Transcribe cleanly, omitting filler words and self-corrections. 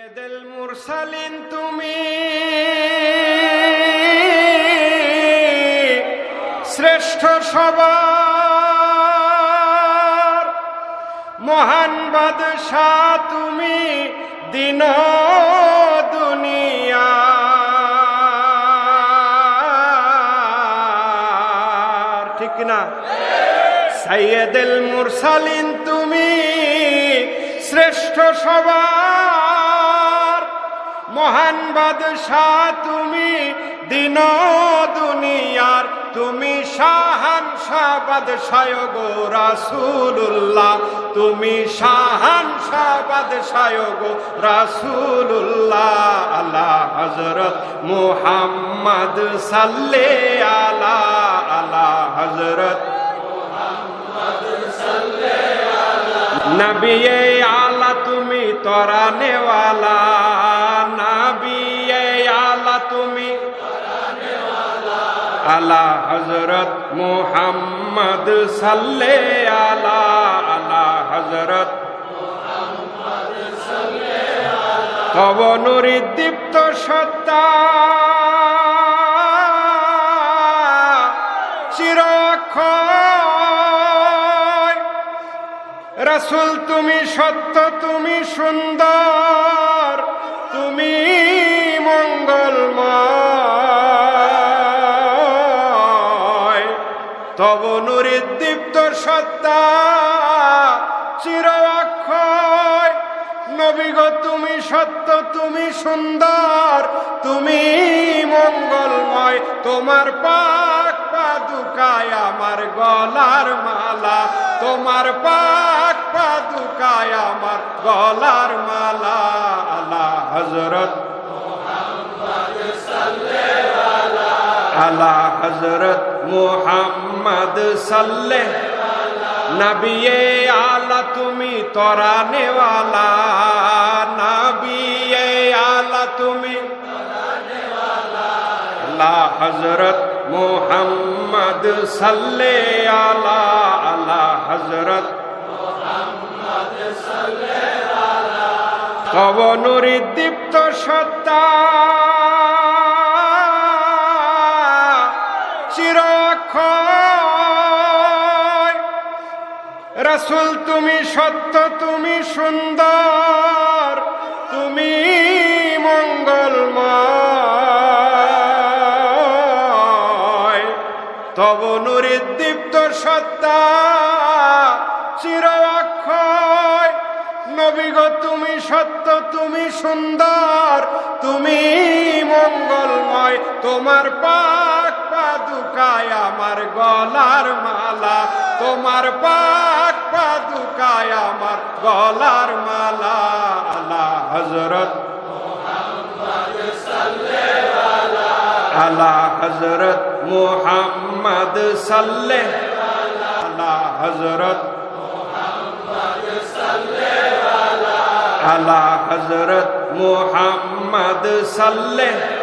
সাইয়্যিদুল মুরসালিন তুমি শ্রেষ্ঠ সবার মহান বাদশাহ তুমি দিন দুনিয়া ঠিক না সাইয়্যিদুল মুরসালিন তুমি শ্রেষ্ঠ সবার মহান বাদশাহ তুমি দিন দুনিয়ার তুমি শাহানশাহ বাদশাহ গো রাসূলুল্লাহ তুমি শাহানশাহ বাদশাহ গো রাসূলুল্লাহ আলা হযরত মুহাম্মদ সাল্লাল্লাহু আলা হযরত নবিয়ে আলা তুমি তরানে ওয়ালা নবিয়ে আলা তুমি তরানে ওয়ালা আলা হযরত মুহাম্মদ সাল্লাল্লাহু আলা হযরত মুহাম্মদ সাল্লাল্লাহু তব নূরে দীপ্ত সত্তা চিরক্ষয় রাসূল তুমি সত্য তুমি সুন্দর তুমি মঙ্গলময় তব নূরে দীপ্ত সত্তা চির অক্ষয় নবী গো তুমি সত্য তুমি সুন্দর তুমি মঙ্গলময় তোমার পাক পাদুকায় আমার গলার মালা তোমার পাক পাদুকায় আমার গলার মালা আলা হযরত মুহাম্মদ সাল্লাল্লাহু আলা হযরত মুহাম্মদ সাল্লাল্লাহু নবিয়ে আলা তুমি তরানে ওয়ালা নবিয়ে আলা তুমি তরানে ওয়ালা আলা হযরত মুহাম্মদ সাল্লাল্লাহু আলা হযরত মুহাম্মদ সাল্লাল্লাহু তব নূরে দীপ্ত সত্তা চিরক্ষয় রাসূল তুমি সত্য তুমি সুন্দর তুমি মঙ্গলময় তব নূরে দীপ্ত সত্তা চির অক্ষয় নবী গো তুমি সত্য তুমি সুন্দর তুমি মঙ্গলময় তোমার পাক পাদুকায় আমার গলার মালা তোমার পাক পাদুকায় আমার গলার মালা আলা হযরত মুহাম্মদ সাল্লাল্লাহু আলা হযরত মুহাম্মদ সাল্লাল্লাহু আলা হযরত মুহাম্মদ সাল্লাল্লাহু আলা হযরত মুহাম্মদ সাল্লাল্লাহু